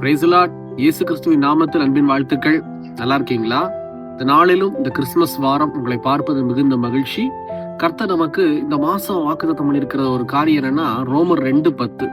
Praise the Lord. இயேசு கிறிஸ்துவின் நாமத்தில் அன்பின் வாழ்த்துக்கள். நல்லா இருக்கீங்களா? இந்த நாளிலும் இந்த கிறிஸ்துமஸ் வாரம் உங்களை பார்ப்பது மிகுந்த மகிழ்ச்சி. கர்த்தர் நமக்கு இந்த மாசம் வாக்குத்தத்தம் பண்ணியிருக்கிற ஒரு காரியம் என்னன்னா, ரோமர் 2:10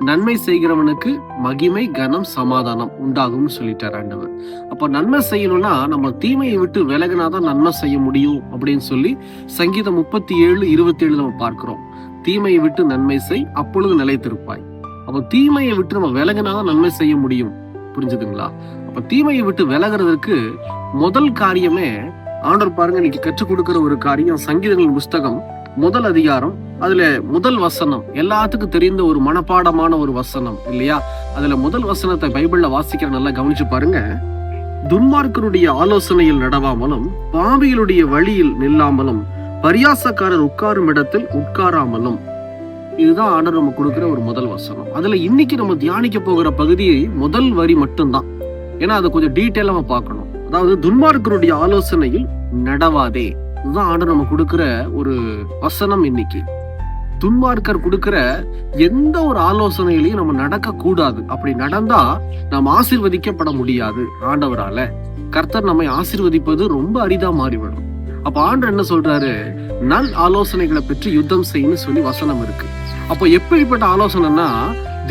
நன்மை செய்கிறவனுக்கு மகிமை, கனம், சமாதானம் உண்டாகும்னு சொல்லிட்டார் ஆண்டவர். அப்போ நன்மை செய்யணும்னா நம்ம தீமையை விட்டு விலகினாதான் நன்மை செய்ய முடியும் அப்படின்னு சொல்லி சங்கீதம் 37:27 நம்ம பார்க்கிறோம். தீமையை விட்டு நன்மை செய், அப்பொழுது நிலைத்திருப்பாய். அப்ப தீமையை விட்டு நம்ம விலகினாதான் நன்மை செய்ய முடியும். புரிஞ்சுதுங்களா? அப்ப தீமையை விட்டு விலகிறதுக்கு முதல் காரியமே ஆண்டவர் பாருங்க, இன்னைக்கு கற்றுக் கொடுக்கிற ஒரு காரியம் சங்கீதங்களின் புஸ்தகம் 1 அதிகாரம், அதுல முதல் வசனம் எல்லாத்துக்கும் தெரிந்த ஒரு மனப்பாடமான ஒரு வசனம் இல்லையா? அதுல முதல் வசனத்தை பைபிள்ல வாசிக்கிற நல்லா கவனிச்சு பாருங்க. துன்மார்க்கருடைய ஆலோசனையில் நடவாமலும், பாவிகளுடைய வழியில் நில்லாமலும், பரியாசக்காரர் உட்காரும் இடத்தில் உட்காராமலும். இதுதான் ஆண்டவர் நம்ம கொடுக்கிற ஒரு முதல் வசனம். அதுல இன்னைக்கு நம்ம தியானிக்க போகிற பகுதியை முதல் வரி மட்டும்தான். ஏன்னா அதை கொஞ்சம் டீட்டெயிலா நம்ம பார்க்கணும். அதாவது துன்மார்க்கருடைய ஆலோசனையில் நடவாதே. இதுதான் ஆண்டவர் நம்ம கொடுக்கிற ஒரு வசனம். இன்னைக்கு துன்மார்க்கர் கொடுக்கிற எந்த ஒரு ஆலோசனையிலையும் நம்ம நடக்க கூடாது. அப்படி நடந்தா நாம் ஆசீர்வதிக்கப்பட முடியாது. ஆண்டவரால கர்த்தர் நம்மை ஆசீர்வதிப்பது ரொம்ப அரிதா மாறிவிடும். அப்ப ஆண்டவர் என்ன சொல்றாரு? நல் ஆலோசனைகளை பெற்று யுத்தம் செய்யணும்னு சொல்லி வசனம் இருக்கு. அப்போ எப்படிப்பட்ட ஆலோசனைனா,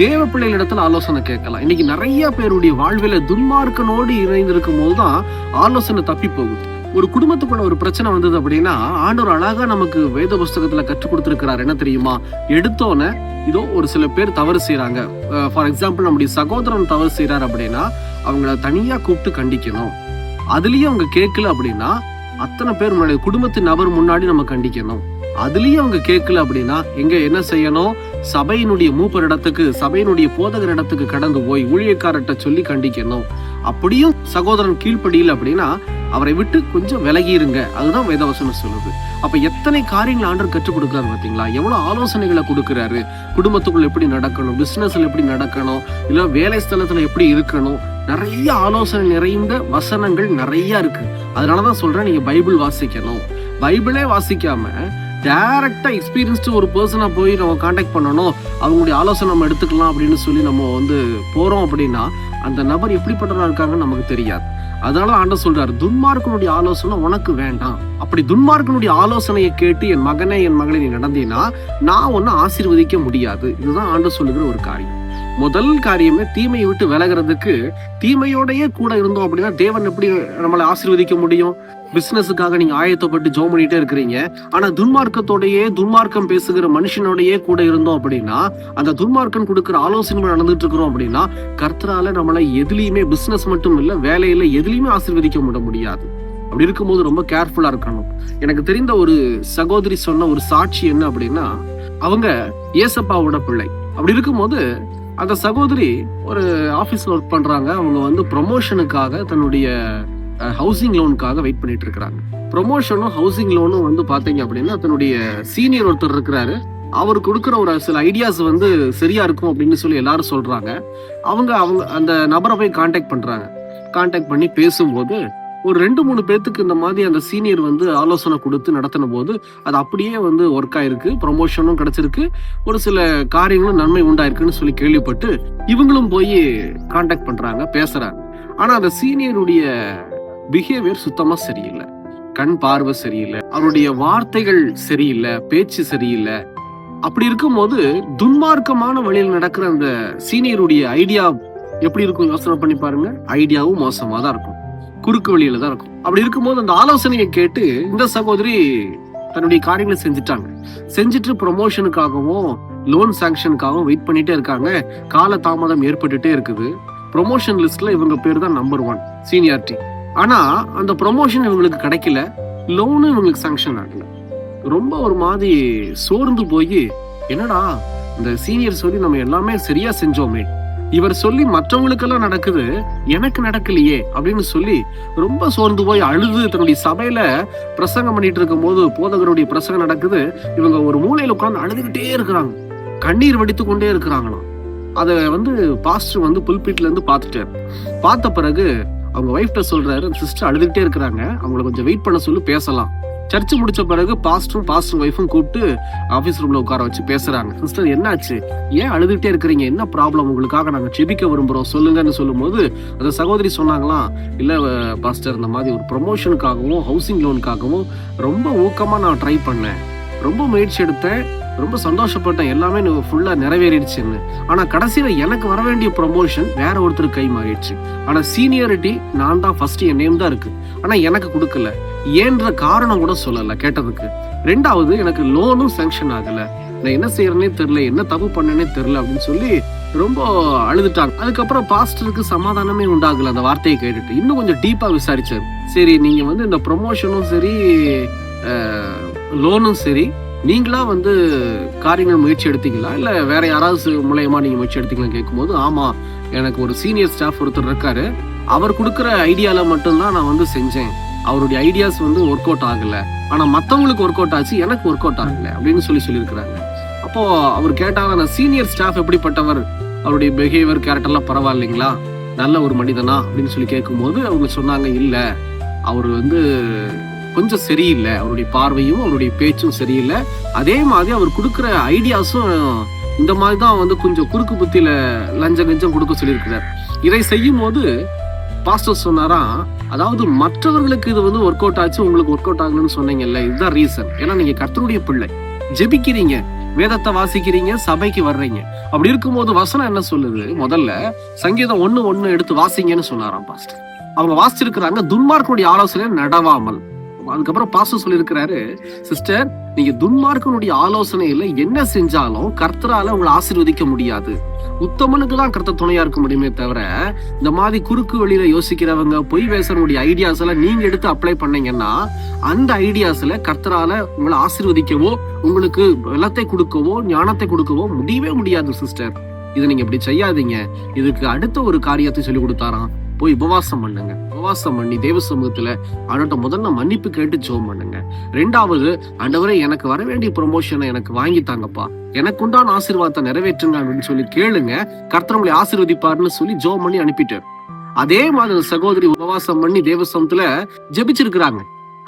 தேவ பிள்ளைகளிடத்துல ஆலோசனை கேட்கலாம். இன்னைக்கு நிறைய பேருடைய வாழ்வில துன்மார்க்கனோடு இணைந்திருக்கும் போதுதான் ஆலோசனை தப்பி போகுது. ஒரு குடும்பத்துக்குள்ள ஒரு பிரச்சனை வந்தது அப்படின்னா, ஆண்டவர் அழகா நமக்கு வேத புஸ்தகத்துல கற்றுக் கொடுத்திருக்கிறார். என்ன தெரியுமா? எடுத்தோன்னே இதோ ஒரு சில பேர் தவறு செய்யறாங்க. ஃபார் எக்ஸாம்பிள், நம்முடைய சகோதரன் தவறு செய்யறாரு அப்படின்னா அவங்கள தனியா கூப்பிட்டு கண்டிக்கணும். அதுலயும் அவங்க கேட்கல அப்படின்னா அத்தனை பேர் முன்னாடி, குடும்பத்தின் நபர் முன்னாடி நம்ம கண்டிக்கணும். அதுலயும் அவங்க கேட்கல அப்படின்னா எங்க என்ன செய்யணும்? சபையினுடைய மூப்பர் இடத்துக்கு, சபையினுடைய போதகர் இடத்துக்கு கடந்து போய் ஊழியக்காரர்கிட்ட சொல்லி கண்டிக்கணும். அப்படியும் சகோதரன் கீழ்ப்படியில் அப்படின்னா அவரை விட்டு கொஞ்சம் விலகி இருங்க. அதுதான் வேதவசனம் சொல்லுது. அப்ப எத்தனை காரியங்கள் ஆண்டவர் கற்றுக் கொடுக்குறாரு பாத்தீங்களா? எவ்வளவு ஆலோசனைகளை கொடுக்கிறாரு. குடும்பத்துக்குள்ள எப்படி நடக்கணும், பிசினஸ்ல எப்படி நடக்கணும், இல்ல வேலை ஸ்தலத்துல எப்படி இருக்கணும். நிறைய ஆலோசனை நிறைந்த வசனங்கள் நிறைய இருக்கு. அதனாலதான் சொல்றேன், நீங்க பைபிள் வாசிக்கணும். பைபிளே வாசிக்காம டைரக்டா எக்ஸ்பீரியன்ஸ்டு ஒரு பர்சனா போய் நம்ம கான்டாக்ட் பண்ணணும், அவங்களுடைய ஆலோசனை நம்ம எடுத்துக்கலாம் அப்படின்னு சொல்லி நம்ம போறோம் அப்படின்னா அந்த நபர் எப்படிப்பட்டவரா இருக்காங்கன்னு நமக்கு தெரியாது. அதனால ஆண்டவர் சொல்றாரு, துன்மார்க்கனுடைய ஆலோசனை உனக்கு வேண்டாம். அப்படி துன்மார்க்கனுடைய ஆலோசனையை கேட்டு என் மகனே, என் மகளை நீ நடந்தீன்னா நான் ஒன்னும் ஆசீர்வதிக்க முடியாது. இதுதான் ஆண்டவர் சொல்லுகிற ஒரு காரியம். முதல் காரியமே தீமையை விட்டு விலகிறதுக்கு, தீமையோடயே கூட இருந்தோம் அப்படின்னா தேவன் எப்படி நம்மளை ஆசீர்வதிக்க முடியும்? பிசினஸுக்காக நீங்க ஆயத்தப்பட்டு ஜோம் பண்ணிட்டே இருக்கிறீங்க. ஆனா துன்மார்க்கத்தோடயே, துன்மார்க்கம் பேசுகிற மனுஷனோடயே கூட இருந்தோம் அப்படின்னா, அந்த துன்மார்க்கன் கொடுக்கிற ஆலோசனை நடந்துட்டு இருக்கிறோம் அப்படின்னா கர்த்தரால நம்மளை எதுலையுமே, பிசினஸ் மட்டும் இல்ல வேலையில எதுலையுமே ஆசீர்வதிக்க முடியாது. அப்படி இருக்கும்போது ரொம்ப கேர்ஃபுல்லா இருக்கணும். எனக்கு தெரிந்த ஒரு சகோதரி சொன்ன ஒரு சாட்சி என்ன அப்படின்னா, அவங்க ஏசப்பாவோட பிள்ளை. அப்படி இருக்கும்போது அந்த சகோதரி ஒரு ஆபீஸ்ல ஒர்க் பண்றாங்க. அவங்க ப்ரொமோஷனுக்காக, தன்னுடைய ஹவுசிங் லோனுக்காக வெயிட் பண்ணிட்டு இருக்கிறாங்க. ப்ரொமோஷனும் ஹவுசிங் லோனும் பாத்தீங்க அப்படின்னா, தன்னுடைய சீனியர் ஒருத்தர் இருக்கிறாரு. அவர் கொடுக்குற ஒரு சில ஐடியாஸ் சரியா இருக்கும் அப்படின்னு சொல்லி எல்லாரும் சொல்றாங்க. அவங்க அந்த நபரை போய் கான்டாக்ட் பண்றாங்க. கான்டாக்ட் பண்ணி பேசும்போது ஒரு 2-3 பேத்துக்கு இந்த மாதிரி அந்த சீனியர் ஆலோசனை கொடுத்து நடத்தின போது அது அப்படியே ஒர்க் ஆயிருக்கு. ப்ரொமோஷனும் கிடைச்சிருக்கு, ஒரு சில காரியங்களும் நன்மை உண்டாயிருக்குன்னு சொல்லி கேள்விப்பட்டு இவங்களும் போய் கான்டாக்ட் பண்றாங்க, பேசுறாங்க. ஆனா அந்த சீனியருடைய பிஹேவியர் சுத்தமா சரியில்லை. கண் பார்வை சரியில்லை, அவருடைய வார்த்தைகள் சரியில்லை, பேச்சு சரியில்லை. அப்படி இருக்கும்போது துன்மார்க்கமான வழியில் நடக்கிற அந்த சீனியருடைய ஐடியா எப்படி இருக்கும் யோசனை பண்ணி பாருங்க. ஐடியாவும் மோசமா தான் இருக்கும், குறுக்கு வழியில தான் இருக்கும். அப்படி இருக்கும்போது அந்த ஆலோசனையை கேட்டு இந்த சகோதரி தன்னுடைய காரியங்களை செஞ்சுட்டு ப்ரொமோஷனுக்காகவும் லோன் சாங்ஷனுக்காகவும் வெயிட் பண்ணிட்டே இருக்காங்க. கால தாமதம் ஏற்பட்டுட்டே இருக்குது. ப்ரொமோஷன் லிஸ்ட்ல இவங்க பேர் தான் நம்பர் 1 சீனியாரிட்டி. ஆனா அந்த ப்ரொமோஷன் இவங்களுக்கு கிடைக்கல, லோனும் இவங்களுக்கு சாங்ஷன் ஆகல. ரொம்ப ஒரு மாதிரி சோர்ந்து போய், என்னடா இந்த சீனியர் சொல்லி நம்ம எல்லாமே சரியா செஞ்சோமே, இவர் சொல்லி மற்றவங்களுக்கெல்லாம் நடக்குது, எனக்கு நடக்கலையே அப்படின்னு சொல்லி ரொம்ப சோர்ந்து போய் அழுது தன்னுடைய சபையில பிரசங்கம் பண்ணிட்டு இருக்கும் போது, போதகருடைய பிரசங்கம் நடக்குது, இவங்க ஒரு மூலையில உட்கார்ந்து அழுதுகிட்டே இருக்கிறாங்க, கண்ணீர் வடித்து கொண்டே இருக்கிறாங்களாம். அதை பாஸ்டர் புல்பீட்ல இருந்து பார்த்துட்டாரு. பார்த்த பிறகு அவங்க வைஃப்ட சொல்றாரு, சிஸ்டர் அழுதுகிட்டே இருக்கிறாங்க, அவங்களை கொஞ்சம் வெயிட் பண்ண சொல்லி பேசலாம் சர்ச்சு முடிச்ச பிறகு பாஸ்டர் ஒய்ஃபும் கூப்பிட்டு ஆபீஸ் ரூம்ல உட்கார வச்சு பேசுறாங்க. சிஸ்டர் என்னாச்சு, ஏன் அழுதுகிட்டே இருக்கிறீங்க, என்ன ப்ராப்ளம், உங்களுக்காக நாங்க ஜெபிக்க விரும்புறோம் சொல்லுங்கன்னு சொல்லும்போது அந்த சகோதரி சொன்னாங்களாம், இல்ல பாஸ்டர், இந்த மாதிரி ஒரு ப்ரொமோஷனுக்காகவும் ஹவுசிங் லோனுக்காகவும் ரொம்ப ஊக்கமா நான் ட்ரை பண்ணேன், ரொம்ப முயற்சி எடுத்தேன், ரொம்ப சந்தோஷப்பட்டேன், எல்லாமே ஃபுல்லா நிறைவேறிடுச்சுன்னு. ஆனா கடைசியில எனக்கு வர வேண்டிய ப்ரொமோஷன் வேற ஒருத்தருக்கு கை மாறிடுச்சு. ஆனா சீனியாரிட்டி நான் தான் ஃபர்ஸ்ட், என் நேம் தான் இருக்கு, ஆனா எனக்கு கொடுக்கல, ஏன்ற காரணம் கூட சொல்லல கேட்டதுக்கு. ரெண்டாவது, எனக்கு லோனும் சாங்ஷன் ஆகல, நான் என்ன செய்யறேனே தெரியல, என்ன தப்பு பண்ணேனே தெரியல அப்படின்னு சொல்லி ரொம்ப அழுதுட்டாங்க. அதுக்கப்புறம் பாஸ்டருக்கு சமாதானமே உண்டாகல அந்த வார்த்தையை கேட்டுட்டு. இன்னும் கொஞ்சம் டீப்பா விசாரிச்சாரு. சரி, நீங்க வந்து இந்த ப்ரொமோஷனும் சரி லோனும் சரி நீங்களா வந்து காரியங்கள் முயற்சி எடுத்தீங்களா, இல்ல வேற யாராவது மூலயமா நீங்க முயற்சி எடுத்தீங்களா கேட்கும்போது, ஆமா, எனக்கு ஒரு சீனியர் ஸ்டாஃப் ஒருத்தர் இருக்காரு, அவர் கொடுக்குற ஐடியால மட்டும்தான் நான் வந்து செஞ்சேன், அவருடைய ஐடியாஸ் வந்து ஒர்க் அவுட் ஆகல, ஆனா மத்தவங்களுக்கு ஒர்க் அவுட் ஆச்சு, எனக்கு ஒர்க் அவுட் ஆகல அப்படின்னு சொல்லியிருக்கிறாங்க. அப்போ அவர் கேட்டாங்க, நான் சீனியர் ஸ்டாஃப் எப்படிப்பட்டவர், அவருடைய பிஹேவியர் கேரக்டர்லாம் பரவாயில்லைங்களா, நல்ல ஒரு மனிதனா அப்படின்னு சொல்லி கேட்கும்போது அவங்க சொன்னாங்க, இல்ல அவர் வந்து கொஞ்சம் சரியில்லை, அவருடைய பார்வையும் அவருடைய பேச்சும் சரியில்லை, அதே மாதிரி அவர் கொடுக்குற ஐடியாஸும் இந்த மாதிரி தான் வந்து கொஞ்சம் குறுக்கு புத்தியில லஞ்சம் கொடுக்க சொல்லியிருக்கிறார். இதை செய்யும் போது பாஸ்டர் சொன்னாராம், அதாவது மற்றவர்களுக்கு இது வந்து ஒர்க் அவுட் ஆச்சு, உங்களுக்கு ஒர்க் அவுட் ஆகணும்னு சொன்னீங்கல்ல, இதுதான் ரீசன். ஏன்னா நீங்க கர்த்தருடைய பிள்ளை, ஜெபிக்கிறீங்க, வேதத்தை வாசிக்கிறீங்க, சபைக்கு வர்றீங்க. அப்படி இருக்கும்போது வசனம் என்ன சொல்லுது, முதல்ல சங்கீதம் 1:1 எடுத்து வாசிங்கன்னு சொன்னாராம் பாஸ்டர். அவங்க வாசிச்சிருக்கிறாங்க, துன்மார்க்கனுடைய ஆலோசனை நடவாமல். அதுக்கப்புறம் பாஸ்டர் சொல்லியிருக்கிறாரு, சிஸ்டர், நீங்க துன்மார்க்கனுடைய ஆலோசனையில என்ன செஞ்சாலும் கர்த்தரால உங்களை ஆசீர்வதிக்க முடியாது. உத்தமனுக்கு தான் கர்த்தர் துணையா இருக்க முடியுமே தவிர, இந்த மாதிரி குறுக்கு வழியில யோசிக்கிறவங்க, பொய் பேசனுடைய ஐடியாஸ் எல்லாம் நீங்க எடுத்து அப்ளை பண்ணீங்கன்னா அந்த ஐடியாஸ்ல கர்த்தரால உங்களை ஆசீர்வதிக்கவோ, உங்களுக்கு பலத்தை கொடுக்கவோ, ஞானத்தை கொடுக்கவோ முடியவே முடியாது சிஸ்டர். இது நீங்க இப்படி செய்யாதீங்க. இதுக்கு அடுத்த ஒரு காரியத்தை சொல்லி கொடுத்தாராம், போய் உபவாசம் பண்ணுங்க. உபவாசம் பண்ணி தேவ சமூகத்துல ஆண்டவர்ட்ட முதல்ல மன்னிப்பு கேட்டு ஜெபம் பண்ணுங்க. ரெண்டாவது, ஆண்டவரே, எனக்கு வர வேண்டிய ப்ரொமோஷனை எனக்கு வாங்கி தாங்கப்பா, எனக்கு உண்டான ஆசீர்வாதத்தை நிறைவேற்றுங்க அப்படின்னு சொல்லி கேளுங்க, கர்த்தர் உங்களை ஆசீர்வதிப்பாருன்னு சொல்லி ஜெபம் பண்ணி அனுப்பிட்டார். அதே மாதிரி சகோதரி உபவாசம் பண்ணி தேவ சமூகத்துல ஜெபிச்சிருக்கிறாங்க.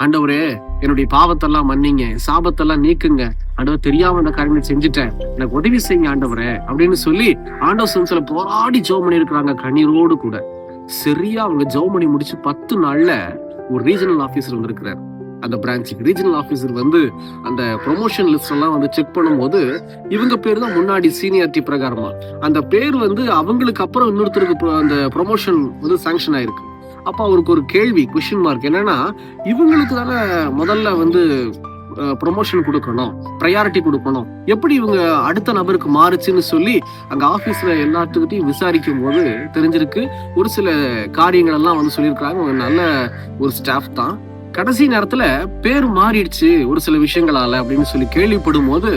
ஆண்டவரே, என்னுடைய பாவத்தெல்லாம் மன்னிங்க, சாபத்தெல்லாம் நீக்குங்க, ஆண்டவர் தெரியாம இந்த காரியங்களை செஞ்சுட்டேன், எனக்கு உதவி செய்யுங்க ஆண்டவரே அப்படின்னு சொல்லி ஆண்டவர் சமூகத்துல போராடி ஜெபம் பண்ணி இருக்கிறாங்க கண்ணீரோடு கூட. சரியா அவங்க ஜெபம் பண்ணி முடிச்சு 10 நாள்ல ஒரு ரீஜனல் ஆபீசர் வந்திருக்கிறார். அந்த பிரான்ச்சுக்கு ரீஜனல் ஆபீசர் வந்து அந்த ப்ரொமோஷன் லிஸ்ட் எல்லாம் வந்து செக் பண்ணும்போது இவங்க பேர் தான் முன்னாடி சீனியாரிட்டி பிரகாரமா, அந்த பேர் வந்து அவங்களுக்கு அப்புறம் இன்னொருத்தருக்கு அந்த ப்ரொமோஷன் வந்து சாங்ஷன் ஆயிருக்கு. அப்ப அவருக்கு ஒரு கேள்வி, குவெஸ்டின் மார்க், என்னன்னா இவங்களுக்கு தானே முதல்ல வந்து ப்ரொமோஷன் கொடுக்கணும், ப்ரையாரிட்டி கொடுக்கணும், எப்படி இவங்க அடுத்த நபருக்கு மாறுச்சுன்னு சொல்லி அங்க ஆபீஸ்ல எல்லாத்துக்கிட்டையும் விசாரிக்கும் போது தெரிஞ்சிருக்கு, ஒரு சில காரியங்கள் எல்லாம் வந்து சொல்லியிருக்காங்க, நல்ல ஒரு ஸ்டாஃப் தான், கடைசி நேரத்துல பேர் மாறிடுச்சு ஒரு சில விஷயங்களால அப்படின்னு சொல்லி கேள்விப்படும் போது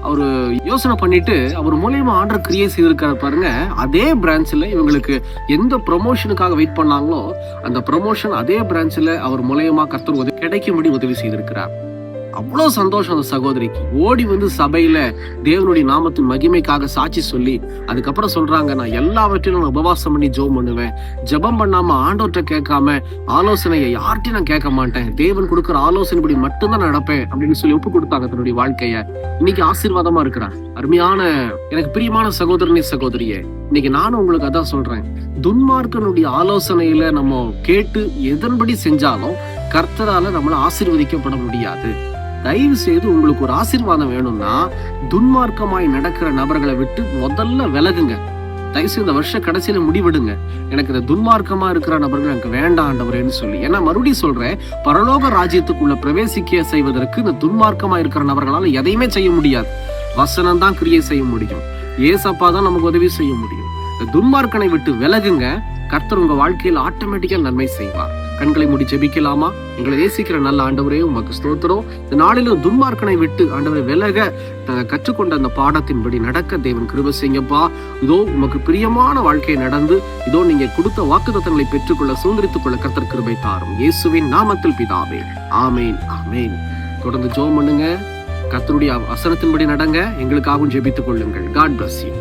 அவரு யோசனை பண்ணிட்டு அவர் மூலியமா ஆண்டவர் கிரியை செய்திருக்காரு பாருங்க. அதே பிரான்ச்ல இவங்களுக்கு எந்த ப்ரொமோஷனுக்காக வெயிட் பண்ணாங்களோ அந்த ப்ரொமோஷன் அதே பிரான்ச்ல அவர் மூலியமா கர்த்தர் கிடைக்கும்படி உதவி செய்திருக்கிறார். அவ்வளவு சந்தோஷம் அந்த சகோதரிக்கு. ஓடி வந்து சபையில தேவனுடைய நாமத்தின் மகிமைக்காக சாட்சி சொல்லி அதுக்கப்புறம் சொல்றாங்க, நான் எல்லாவற்றையும் உபவாசம் பண்ணி ஜெபம் பண்ணுவேன், ஜெபம் பண்ணாம ஆண்டவர்கிட்ட கேட்காம ஆலோசனையை யார்கிட்டையும் நான் கேட்க மாட்டேன், தேவன் கொடுக்குற ஆலோசனைப்படி மட்டும்தான் நடப்பேன் அப்படின்னு சொல்லி ஒப்பு கொடுத்தாங்க தன்னுடைய வாழ்க்கைய. இன்னைக்கு ஆசீர்வாதமா இருக்கிறான். அருமையான, எனக்கு பிரியமான சகோதரனே சகோதரியே, இன்னைக்கு நானும் உங்களுக்கு அதான் சொல்றேன், துன்மார்க்கனுடைய ஆலோசனையில நம்ம கேட்டு எதன்படி செஞ்சாலும் கர்த்தரால நம்மள ஆசீர்வதிக்கப்பட முடியாது. தயவு செய்து உங்களுக்கு ஒரு ஆசீர்வாதம் வேணும்னா துன்மார்க்கமாய் நடக்கிற நபர்களை விட்டு முதல்ல விலகுங்க. தயவு செய்து இந்த வருஷ கடைசியில முடிவெடுங்க, எனக்கு இந்த துன்மார்க்கமா இருக்கிற நபர்கள் எனக்கு வேண்டாம் ஆண்டவரேன்னு சொல்லி. ஏன்னா மறுபடியும் சொல்றேன், பரலோக ராஜ்யத்துக்குள்ள பிரவேசிக்க செய்வதற்கு இந்த துன்மார்க்கமா இருக்கிற நபர்களால எதையுமே செய்ய முடியாது. வசனம் தான் கிரியை செய்ய முடியும், ஏசப்பா தான் நமக்கு உதவி செய்ய முடியும். இந்த துன்மார்க்கனை விட்டு விலகுங்க, கர்த்தர் உங்க வாழ்க்கையில் ஆட்டோமேட்டிக்கா நன்மை செய்வார். கண்களை மூடி ஜெபிக்கலாமா? எங்களை நேசிக்கிற நல்ல ஆண்டவரே, உமக்கு ஸ்தோத்திரம். இந்த நாளிலும் துன்மார்க்கனை விட்டு ஆண்டவரை விலக நாங்க கற்றுக்கொண்ட அந்த பாடத்தின்படி நடக்க தேவன் கிருபை செய்யுங்கப்பா. இதோ உமக்கு பிரியமான வாழ்க்கையை நடந்து இதோ நீங்க கொடுத்த வாக்குத்தத்தங்களை பெற்றுக்கொள்ள சுதந்திரித்துக் கொள்ள கர்த்தர் கிருபை தாரும். இயேசுவின் நாமத்தில் பிதாவே, ஆமேன் ஆமேன். தொடர்ந்து ஜெபம் பண்ணுங்க, கர்த்தருடைய வசனத்தின்படி நடங்க, எங்களுக்காகவும் ஜெபித்துக் கொள்ளுங்கள். God bless you.